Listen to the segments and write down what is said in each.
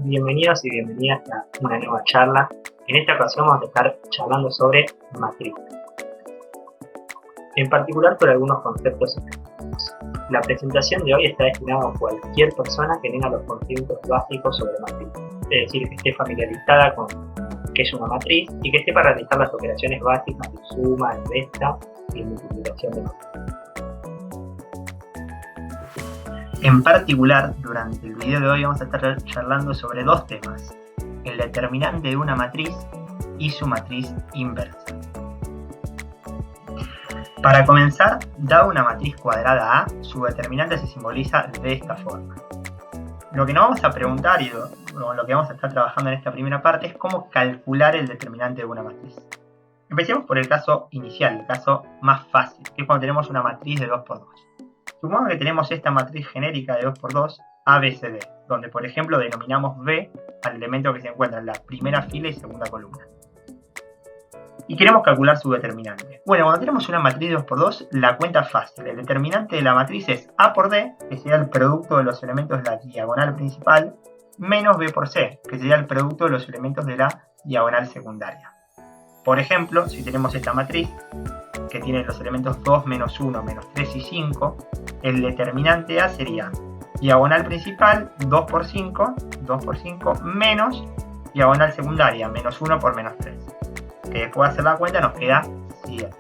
Bienvenidos y bienvenidas a una nueva charla. En esta ocasión vamos a estar charlando sobre matriz, en particular por algunos conceptos específicos. La presentación de hoy está destinada a cualquier persona que tenga los conocimientos básicos sobre matriz, es decir, que esté familiarizada con qué es una matriz y que esté para realizar las operaciones básicas de suma, de resta y de multiplicación de matriz. En particular, durante el video de hoy vamos a estar charlando sobre dos temas: el determinante de una matriz y su matriz inversa. Para comenzar, dada una matriz cuadrada A, su determinante se simboliza de esta forma. Lo que nos vamos a preguntar y lo que vamos a estar trabajando en esta primera parte es cómo calcular el determinante de una matriz. Empecemos por el caso inicial, el caso más fácil, que es cuando tenemos una matriz de 2×2. Supongamos que tenemos esta matriz genérica de 2×2 ABCD, donde por ejemplo denominamos B al elemento que se encuentra en la primera fila y segunda columna. Y queremos calcular su determinante. Bueno, cuando tenemos una matriz de 2×2, la cuenta es fácil. El determinante de la matriz es A por D, que sería el producto de los elementos de la diagonal principal, menos B por C, que sería el producto de los elementos de la diagonal secundaria. Por ejemplo, si tenemos esta matriz, que tiene los elementos 2, menos 1, menos 3 y 5, el determinante A sería diagonal principal 2 por 5, menos diagonal secundaria, menos 1 por menos 3. Que después de hacer la cuenta nos queda 7.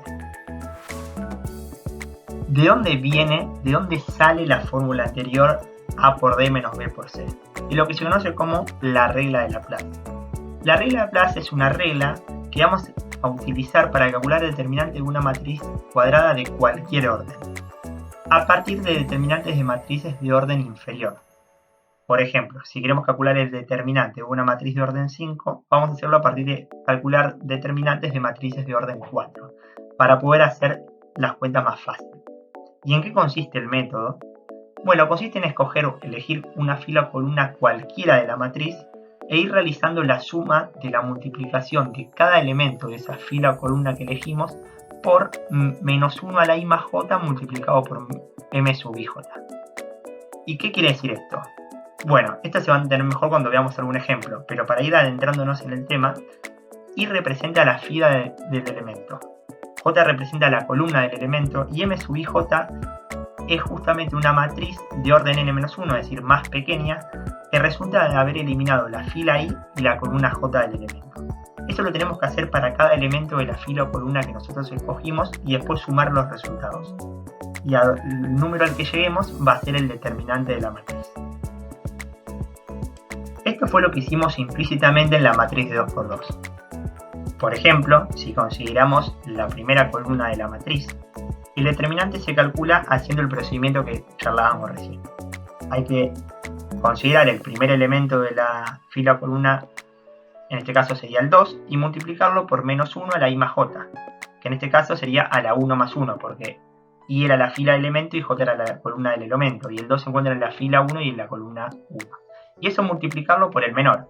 ¿De dónde sale la fórmula anterior A por D menos B por C? Y lo que se conoce como la regla de Laplace. La regla de Laplace es una regla que vamos a utilizar para calcular el determinante de una matriz cuadrada de cualquier orden, a partir de determinantes de matrices de orden inferior. Por ejemplo, si queremos calcular el determinante de una matriz de orden 5, vamos a hacerlo a partir de calcular determinantes de matrices de orden 4, para poder hacer las cuentas más fáciles. ¿Y en qué consiste el método? Bueno, consiste en elegir una fila o columna cualquiera de la matriz e ir realizando la suma de la multiplicación de cada elemento de esa fila o columna que elegimos por menos 1 a la i más j multiplicado por m sub ij. ¿Y qué quiere decir esto? Bueno, esto se va a entender mejor cuando veamos algún ejemplo, pero para ir adentrándonos en el tema, i representa la fila del elemento, j representa la columna del elemento y m sub ij es justamente una matriz de orden n-1, es decir, más pequeña, que resulta de haber eliminado la fila i y la columna j del elemento. Eso lo tenemos que hacer para cada elemento de la fila o columna que nosotros escogimos y después sumar los resultados. Y el número al que lleguemos va a ser el determinante de la matriz. Esto fue lo que hicimos implícitamente en la matriz de 2×2. Por ejemplo, si consideramos la primera columna de la matriz, el determinante se calcula haciendo el procedimiento que charlábamos recién. Hay que considerar el primer elemento de la fila o columna, en este caso sería el 2, y multiplicarlo por menos 1 a la i más j, que en este caso sería a la 1 más 1, porque i era la fila del elemento y j era la columna del elemento, y el 2 se encuentra en la fila 1 y en la columna 1. Y eso multiplicarlo por el menor,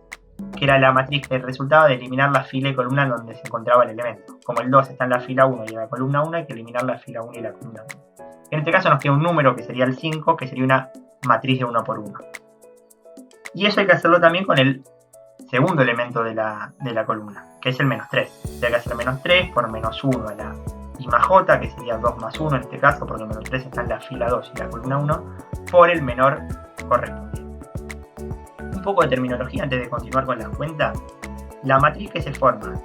que era la matriz que resultaba de eliminar la fila y columna en donde se encontraba el elemento. Como el 2 está en la fila 1 y en la columna 1, hay que eliminar la fila 1 y la columna 1. En este caso nos queda un número que sería el 5, que sería una matriz de 1 por 1. Y eso hay que hacerlo también con el segundo elemento de la columna, que es el menos 3. Hay que hacer menos 3 por menos 1 a la i más j, que sería 2 más 1 en este caso, porque el menos 3 está en la fila 2 y la columna 1, por el menor correspondiente. Un poco de terminología antes de continuar con la cuenta. La matriz que se forma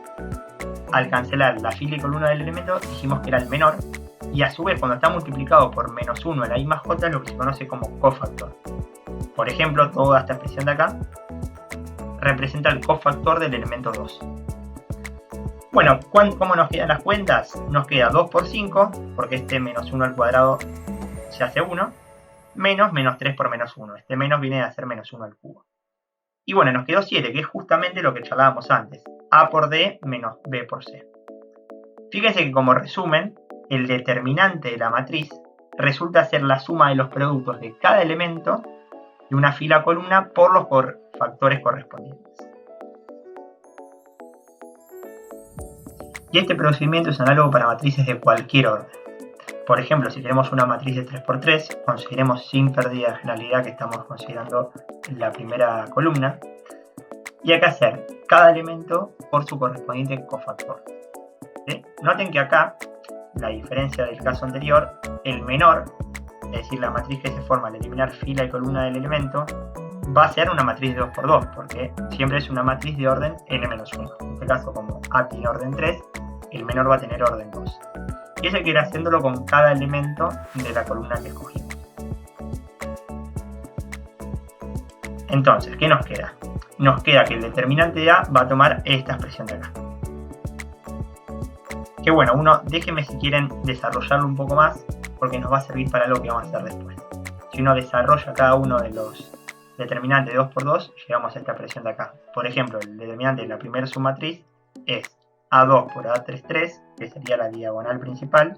al cancelar la fila y columna del elemento dijimos que era el menor, y a su vez cuando está multiplicado por menos 1 a la i más j es lo que se conoce como cofactor. Por ejemplo, toda esta expresión de acá representa el cofactor del elemento 2. Bueno, ¿cómo nos quedan las cuentas? Nos queda 2 por 5, porque este menos 1 al cuadrado se hace 1, menos 3 por menos 1. Este menos viene a ser menos 1 al cubo. Y bueno, nos quedó 7, que es justamente lo que charlábamos antes. A por D menos B por C. Fíjense que como resumen, el determinante de la matriz resulta ser la suma de los productos de cada elemento de una fila o columna por los factores correspondientes. Y este procedimiento es análogo para matrices de cualquier orden. Por ejemplo, si tenemos una matriz de 3×3, consideremos sin pérdida de generalidad que estamos considerando la primera columna. y hay que hacer cada elemento por su correspondiente cofactor. ¿Sí? Noten que acá, la diferencia del caso anterior, el menor, es decir, la matriz que se forma al eliminar fila y columna del elemento, va a ser una matriz de 2×2, porque siempre es una matriz de orden n-1. En este caso, como A tiene orden 3, el menor va a tener orden 2. Y eso hay que ir haciéndolo con cada elemento de la columna que escogimos. Entonces, ¿qué nos queda? Nos queda que el determinante de A va a tomar esta expresión de acá. Que bueno, déjenme si quieren desarrollarlo un poco más, porque nos va a servir para lo que vamos a hacer después. Si uno desarrolla cada uno de los determinantes de 2×2, llegamos a esta expresión de acá. Por ejemplo, el determinante de la primera submatriz es A2 por A33, que sería la diagonal principal,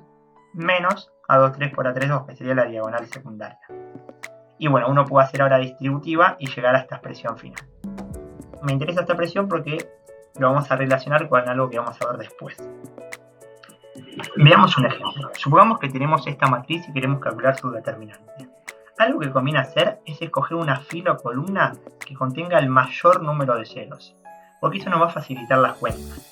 menos A23 por A32, que sería la diagonal secundaria. Y bueno, uno puede hacer ahora distributiva y llegar a esta expresión final. Me interesa esta expresión porque lo vamos a relacionar con algo que vamos a ver después. Veamos un ejemplo. Supongamos que tenemos esta matriz y queremos calcular su determinante. Algo que conviene hacer es escoger una fila o columna que contenga el mayor número de ceros, porque eso nos va a facilitar las cuentas.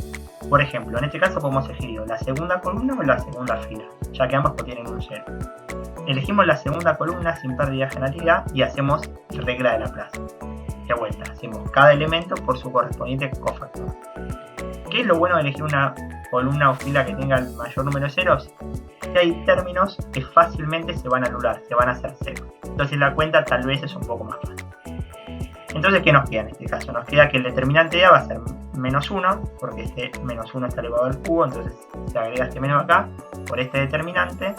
Por ejemplo, en este caso podemos elegir la segunda columna o la segunda fila, ya que ambas contienen un cero. Elegimos la segunda columna sin pérdida de generalidad y hacemos regla de Laplace. De vuelta, hacemos cada elemento por su correspondiente cofactor. ¿Qué es lo bueno de elegir una columna o fila que tenga el mayor número de ceros? Que hay términos que fácilmente se van a anular, se van a hacer cero. Entonces la cuenta tal vez es un poco más fácil. Entonces, ¿qué nos queda en este caso? Nos queda que el determinante de A va a ser -1, porque este -1 está elevado al cubo, entonces se agrega este menos acá por este determinante,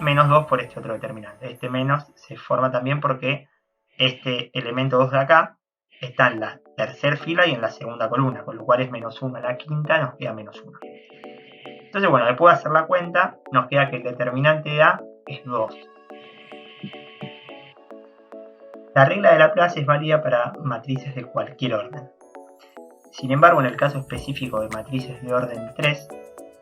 -2 por este otro determinante. Este menos se forma también porque este elemento 2 de acá está en la tercera fila y en la segunda columna, con lo cual es -1 a la quinta, nos queda -1. Entonces, bueno, después de hacer la cuenta, nos queda que el determinante de A es 2. La regla de Laplace es válida para matrices de cualquier orden. Sin embargo, en el caso específico de matrices de orden 3,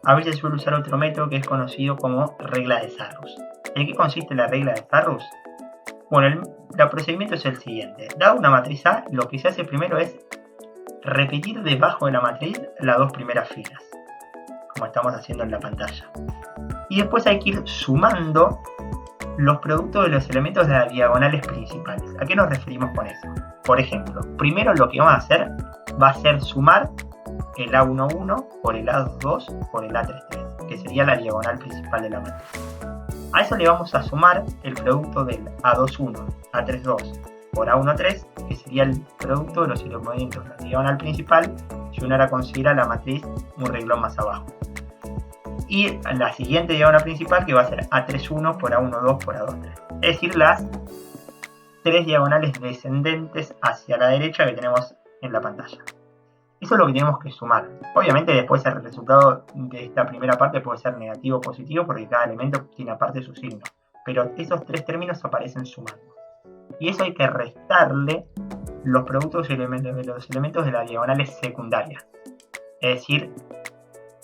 a veces suele usar otro método que es conocido como regla de Sarrus. ¿En qué consiste la regla de Sarrus? Bueno, el procedimiento es el siguiente. Dada una matriz A, lo que se hace primero es repetir debajo de la matriz las dos primeras filas, como estamos haciendo en la pantalla. Y después hay que ir sumando los productos de los elementos de las diagonales principales. ¿A qué nos referimos con eso? Por ejemplo, primero lo que vamos a hacer va a ser sumar el A11 por el A22 por el A33, que sería la diagonal principal de la matriz. A eso le vamos a sumar el producto del A21, A32 por A13, que sería el producto de los elementos de la diagonal principal, si uno ahora considera la matriz un renglón más abajo. Y la siguiente diagonal principal, que va a ser A31 por A12 por A23. Es decir, las tres diagonales descendentes hacia la derecha que tenemos en la pantalla. Eso es lo que tenemos que sumar. Obviamente después el resultado de esta primera parte puede ser negativo o positivo porque cada elemento tiene aparte su signo. Pero esos tres términos aparecen sumando. Y eso hay que restarle los productos de los elementos de las diagonales secundarias. Es decir,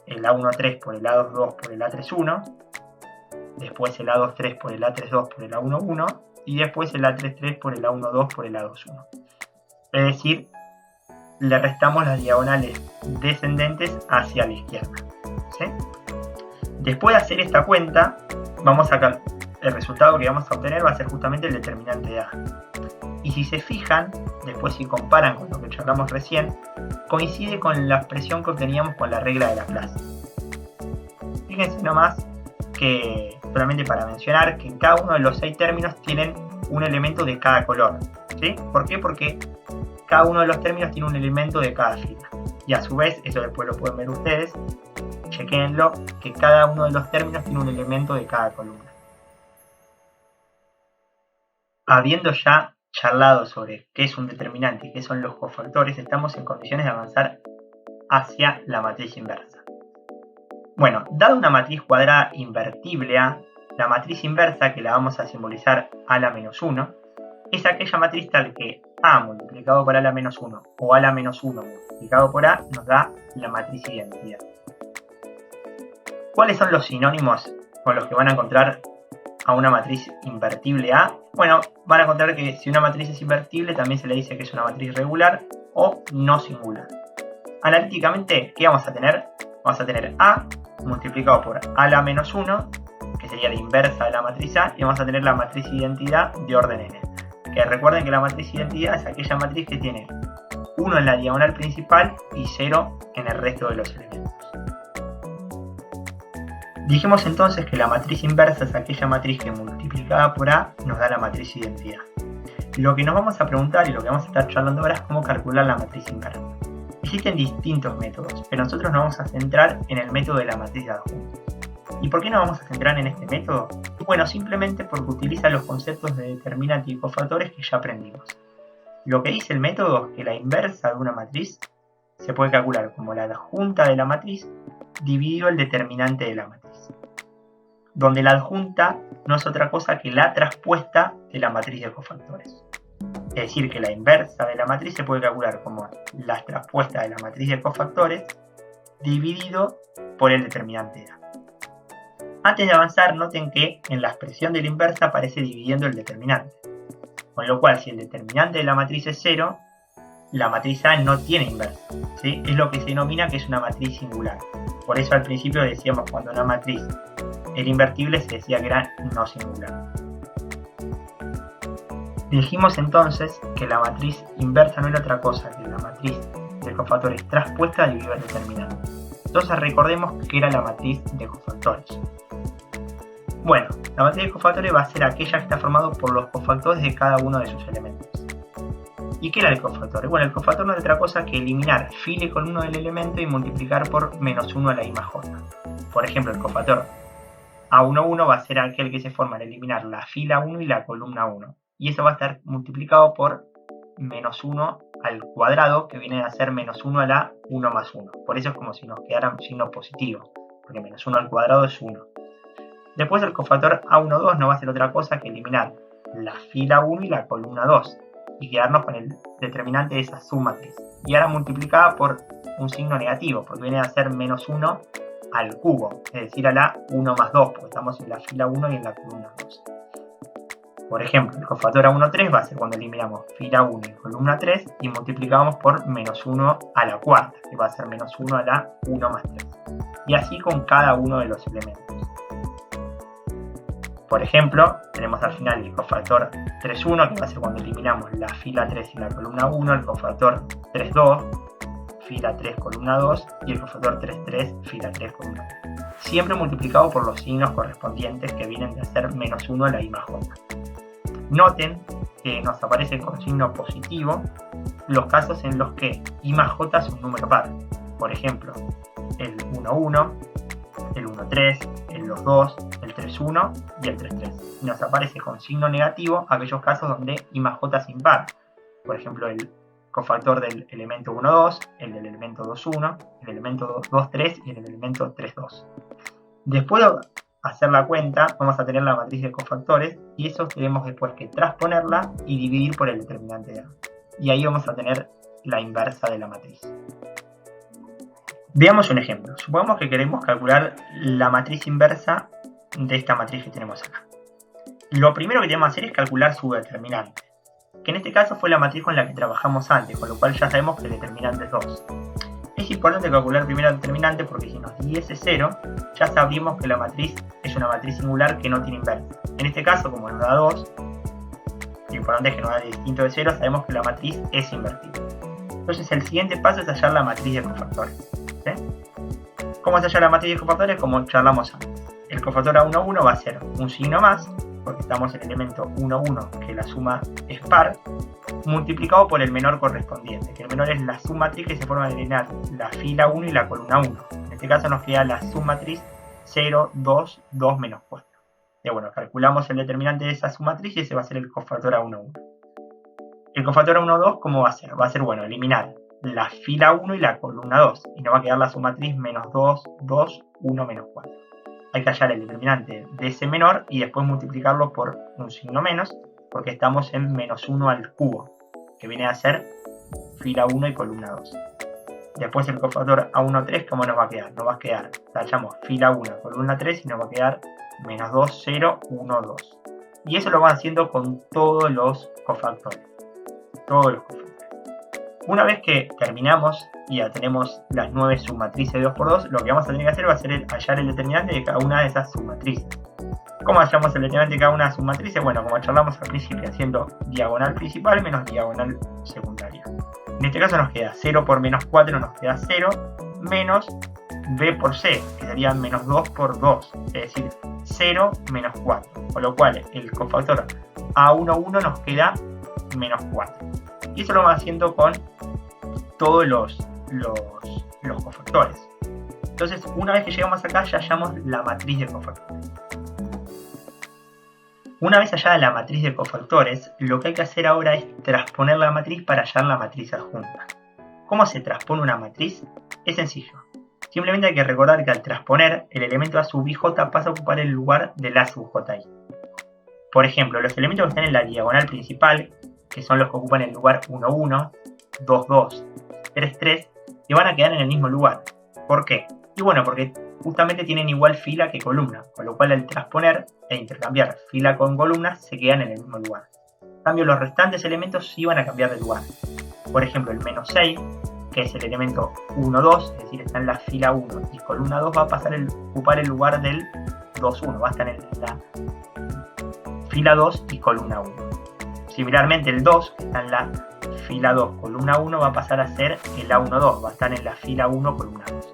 el A13 por el A22 por el A31, después el A23 por el A32 por el A11 y después el A33 por el A12 por el A21. Es decir, le restamos las diagonales descendentes hacia la izquierda. ¿Sí? Después de hacer esta cuenta, el resultado que vamos a obtener va a ser justamente el determinante de A. Y si se fijan, después si comparan con lo que charlamos recién, coincide con la expresión que obteníamos con la regla de Laplace. Fíjense nomás que, solamente para mencionar, que cada uno de los 6 términos tienen un elemento de cada color. ¿Sí? ¿Por qué? Porque cada uno de los términos tiene un elemento de cada fila. Y a su vez, eso después lo pueden ver ustedes, chequéenlo, que cada uno de los términos tiene un elemento de cada columna. Habiendo ya charlado sobre qué es un determinante y qué son los cofactores, estamos en condiciones de avanzar hacia la matriz inversa. Bueno, dada una matriz cuadrada invertible A, la matriz inversa, que la vamos a simbolizar a la -1, es aquella matriz tal que A multiplicado por A la -1 o A la -1 multiplicado por A nos da la matriz identidad. ¿Cuáles son los sinónimos con los que van a encontrar a una matriz invertible A? Bueno, van a encontrar que si una matriz es invertible también se le dice que es una matriz regular o no singular. Analíticamente, ¿qué vamos a tener? Vamos a tener A multiplicado por A a la menos 1, que sería la inversa de la matriz A, y vamos a tener la matriz identidad de orden n. Que recuerden que la matriz identidad es aquella matriz que tiene 1 en la diagonal principal y 0 en el resto de los elementos. Dijimos entonces que la matriz inversa es aquella matriz que multiplicada por A nos da la matriz identidad. Lo que nos vamos a preguntar y lo que vamos a estar charlando ahora es cómo calcular la matriz inversa. Existen distintos métodos, pero nosotros nos vamos a centrar en el método de la matriz de adjuntos. ¿Y por qué nos vamos a centrar en este método? Bueno, simplemente porque utiliza los conceptos de determinante y cofactores que ya aprendimos. Lo que dice el método es que la inversa de una matriz se puede calcular como la adjunta de la matriz dividido el determinante de la matriz, donde la adjunta no es otra cosa que la traspuesta de la matriz de cofactores. Es decir, que la inversa de la matriz se puede calcular como la traspuesta de la matriz de cofactores dividido por el determinante de A. Antes de avanzar, noten que en la expresión de la inversa aparece dividiendo el determinante. Con lo cual, si el determinante de la matriz es 0, la matriz A no tiene inversa, ¿sí? Es lo que se denomina que es una matriz singular. Por eso al principio decíamos cuando una matriz era invertible se decía que era no singular. Dijimos entonces que la matriz inversa no era otra cosa que la matriz de cofactores traspuesta dividido el determinante. Entonces recordemos que era la matriz de cofactores. Bueno, la matriz de cofactores va a ser aquella que está formada por los cofactores de cada uno de sus elementos. ¿Y qué era el cofactor? Bueno, el cofactor no es otra cosa que eliminar fila con uno del elemento y multiplicar por menos 1 a la I más J. Por ejemplo, el cofactor A11 va a ser aquel que se forma al eliminar la fila 1 y la columna 1. Y eso va a estar multiplicado por menos 1 al cuadrado, que viene a ser menos 1 a la 1 más 1. Por eso es como si nos quedara un signo positivo, porque menos 1 al cuadrado es 1. Después el cofactor A12 no va a ser otra cosa que eliminar la fila 1 y la columna 2. Y quedarnos con el determinante de esa submatriz. Y ahora multiplicada por un signo negativo, porque viene a ser menos 1 al cubo, es decir, a la 1 más 2, porque estamos en la fila 1 y en la columna 2. Por ejemplo, el cofactor A13 va a ser cuando eliminamos fila 1 y columna 3 y multiplicamos por menos 1 a la cuarta, que va a ser menos 1 a la 1 más 3. Y así con cada uno de los elementos. Por ejemplo, tenemos al final el cofactor 3,1, que va a ser cuando eliminamos la fila 3 y la columna 1, el cofactor 3,2, fila 3, columna 2, y el cofactor 3,3, fila 3, columna 3. Siempre multiplicado por los signos correspondientes que vienen de ser menos 1 a la I más J. Noten que nos aparece con signo positivo los casos en los que I más J es un número par. Por ejemplo, el 1,1, el 1,3, el 2,2, el 3,1 y el 3,3. Y nos aparece con signo negativo aquellos casos donde I más J es impar. Por ejemplo, el cofactor del elemento 1,2, el del elemento 2,1, el elemento 2,3 y el elemento 3,2. Después de hacer la cuenta, vamos a tener la matriz de cofactores y eso tenemos después que transponerla y dividir por el determinante de A. Y ahí vamos a tener la inversa de la matriz. Veamos un ejemplo. Supongamos que queremos calcular la matriz inversa de esta matriz que tenemos acá. Lo primero que tenemos que hacer es calcular su determinante, que en este caso fue la matriz con la que trabajamos antes, con lo cual ya sabemos que el determinante es 2. Es importante calcular primero el determinante porque si nos diese 0, ya sabríamos que la matriz es una matriz singular que no tiene inversa. En este caso, como nos da 2, lo importante es que nos da distinto de 0, sabemos que la matriz es invertible. Entonces el siguiente paso es hallar la matriz de cofactores. ¿Sí? ¿Cómo se halla la matriz de cofactores? Como charlamos antes. El cofactor A11 va a ser un signo más, porque estamos en el elemento 1,1, que la suma es par, multiplicado por el menor correspondiente, que el menor es la submatriz que se forma al eliminar la fila 1 y la columna 1. En este caso nos queda la submatriz 0, 2, 2 menos 4. Y bueno, calculamos el determinante de esa submatriz y ese va a ser el cofactor A11. El cofactor A12, ¿cómo va a ser? Va a ser, bueno, eliminar la fila 1 y la columna 2, y nos va a quedar la submatriz menos 2, 2, 1, menos 4. Hay que hallar el determinante de ese menor y después multiplicarlo por un signo menos, porque estamos en menos 1 al cubo, que viene a ser fila 1 y columna 2. Después el cofactor A13, ¿cómo nos va a quedar? Nos va a quedar, hallamos fila 1, columna 3 y nos va a quedar menos 2, 0, 1, 2. Y eso lo van haciendo con todos los cofactores. Una vez que terminamos y ya tenemos las 9 submatrices de 2×2, lo que vamos a tener que hacer va a ser hallar el determinante de cada una de esas submatrices. ¿Cómo hallamos el determinante de cada una de las submatrices? Bueno, como charlamos al principio, haciendo diagonal principal menos diagonal secundaria. En este caso nos queda 0 por menos 4, nos queda 0, menos b por c, que sería menos 2 por 2, es decir, 0 menos 4. Con lo cual el cofactor A11 nos queda menos 4. Y eso lo vamos haciendo con todos los cofactores. Entonces, una vez que llegamos acá, ya hallamos la matriz de cofactores. Una vez hallada la matriz de cofactores, lo que hay que hacer ahora es transponer la matriz para hallar la matriz adjunta. ¿Cómo se transpone una matriz? Es sencillo. Simplemente hay que recordar que al transponer, el elemento A sub ij pasa a ocupar el lugar del A sub ji. Por ejemplo, los elementos que están en la diagonal principal, que son los que ocupan el lugar 1, 1, 2, 2, 3, 3, y van a quedar en el mismo lugar. ¿Por qué? Y bueno, porque justamente tienen igual fila que columna, con lo cual al transponer e intercambiar fila con columna se quedan en el mismo lugar. En cambio, los restantes elementos sí van a cambiar de lugar. Por ejemplo, el menos 6, que es el elemento 1, 2, es decir, está en la fila 1 y columna 2 va a pasar a ocupar el lugar del 2, 1, va a estar en la fila 2 y columna 1. Similarmente el 2, que está en la fila 2, columna 1, va a pasar a ser el A12, va a estar en la fila 1, columna 2.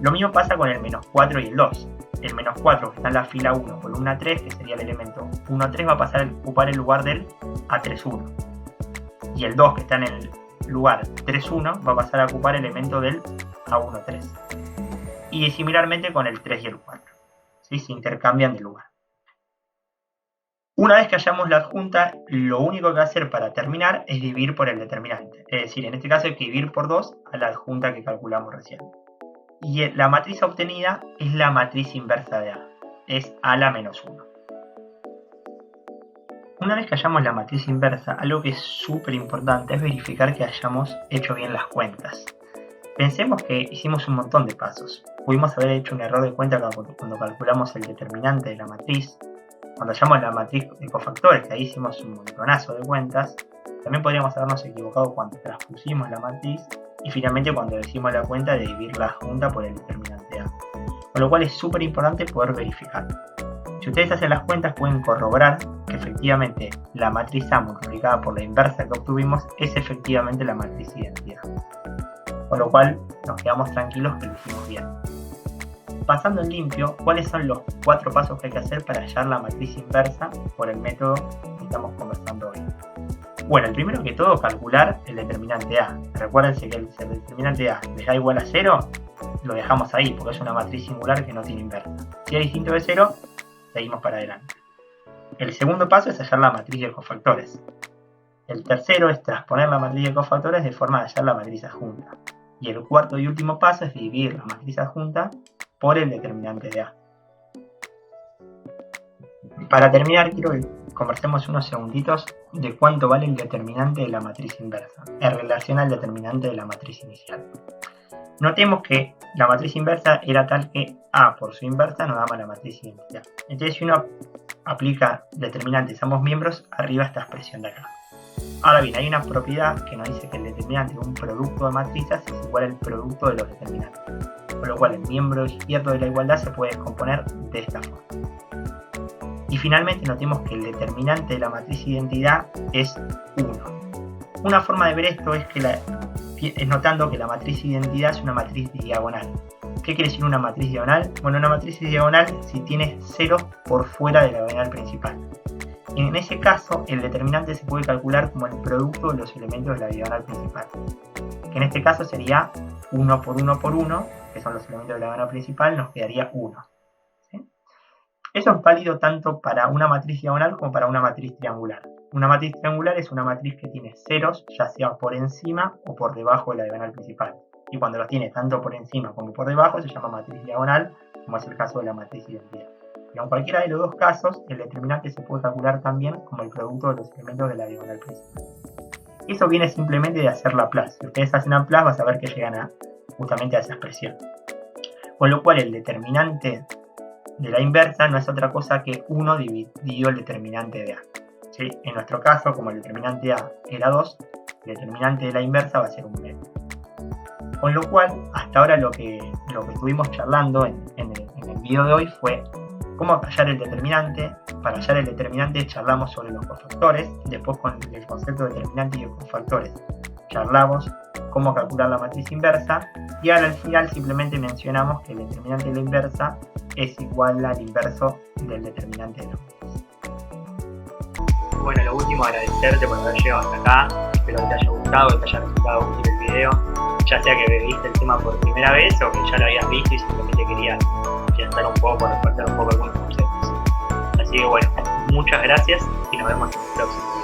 Lo mismo pasa con el menos 4 y el 2. El menos 4, que está en la fila 1, columna 3, que sería el elemento 1, 3, va a pasar a ocupar el lugar del A31. Y el 2, que está en el lugar 3, 1, va a pasar a ocupar el elemento del A13. Y similarmente con el 3 y el 4. ¿Sí? Se intercambian de lugar. Una vez que hallamos la adjunta, lo único que va a hacer para terminar es dividir por el determinante. Es decir, en este caso hay que dividir por 2 a la adjunta que calculamos recién. Y la matriz obtenida es la matriz inversa de A. Es A la menos 1. Una vez que hallamos la matriz inversa, algo que es súper importante es verificar que hayamos hecho bien las cuentas. Pensemos que hicimos un montón de pasos. Pudimos haber hecho un error de cuenta cuando calculamos el determinante de la matriz. Cuando hallamos la matriz de cofactores, que ahí hicimos un montonazo de cuentas. También podríamos habernos equivocado cuando transpusimos la matriz. Y finalmente cuando hicimos la cuenta de dividir la adjunta por el determinante A. Con lo cual es súper importante poder verificar. Si ustedes hacen las cuentas pueden corroborar que efectivamente la matriz A multiplicada por la inversa que obtuvimos es efectivamente la matriz de identidad. Con lo cual nos quedamos tranquilos que lo hicimos bien. Pasando en limpio, ¿cuáles son los 4 pasos que hay que hacer para hallar la matriz inversa por el método que estamos conversando hoy? Bueno, el primero que todo, calcular el determinante A. Recuérdense que el determinante A les da igual a 0, lo dejamos ahí porque es una matriz singular que no tiene inversa. Si es distinto de 0, seguimos para adelante. El segundo paso es hallar la matriz de cofactores. El tercero es transponer la matriz de cofactores de forma de hallar la matriz adjunta. Y el cuarto y último paso es dividir la matriz adjunta por el determinante de A. Para terminar, quiero que conversemos unos segunditos de cuánto vale el determinante de la matriz inversa en relación al determinante de la matriz inicial. Notemos que la matriz inversa era tal que A por su inversa nos daba la matriz identidad. Entonces, si uno aplica determinantes a ambos miembros, arriba esta expresión de acá. Ahora bien, hay una propiedad que nos dice que el determinante de un producto de matrices es igual al producto de los determinantes. Con lo cual, el miembro izquierdo de la igualdad se puede descomponer de esta forma. Y finalmente notemos que el determinante de la matriz identidad es 1. Una forma de ver esto es notando que la matriz identidad es una matriz diagonal. ¿Qué quiere decir una matriz diagonal? Bueno, una matriz diagonal si tiene ceros por fuera de la diagonal principal. En ese caso, el determinante se puede calcular como el producto de los elementos de la diagonal principal. Que en este caso sería 1 por 1 por 1, que son los elementos de la diagonal principal, nos quedaría 1. Eso es válido tanto para una matriz diagonal como para una matriz triangular. Una matriz triangular es una matriz que tiene ceros, ya sea por encima o por debajo de la diagonal principal. Y cuando los tiene tanto por encima como por debajo se llama matriz diagonal, como es el caso de la matriz identidad. Pero en cualquiera de los dos casos, el determinante se puede calcular también como el producto de los elementos de la diagonal principal. Eso viene simplemente de hacer Laplace. Si ustedes hacen Laplace, vas a ver que llegan justamente a esa expresión. Con lo cual, el determinante de la inversa no es otra cosa que 1 dividido el determinante de A. ¿Sí? En nuestro caso, como el determinante A era 2, el determinante de la inversa va a ser un b. Con lo cual, hasta ahora lo que estuvimos charlando en el video de hoy fue cómo hallar el determinante. Para hallar el determinante charlamos sobre los cofactores, después con el concepto de determinante y los cofactores charlamos cómo calcular la matriz inversa, y ahora al final simplemente mencionamos que el determinante de la inversa es igual al inverso del determinante de la matriz. Bueno, lo último, agradecerte por haber llegado hasta acá. Espero que te haya gustado, que te haya resultado útil el video, ya sea que viste el tema por primera vez o que ya lo habías visto y simplemente querías pensar un poco, reforzar un poco algunos conceptos. Así que bueno, muchas gracias y nos vemos en el próximo.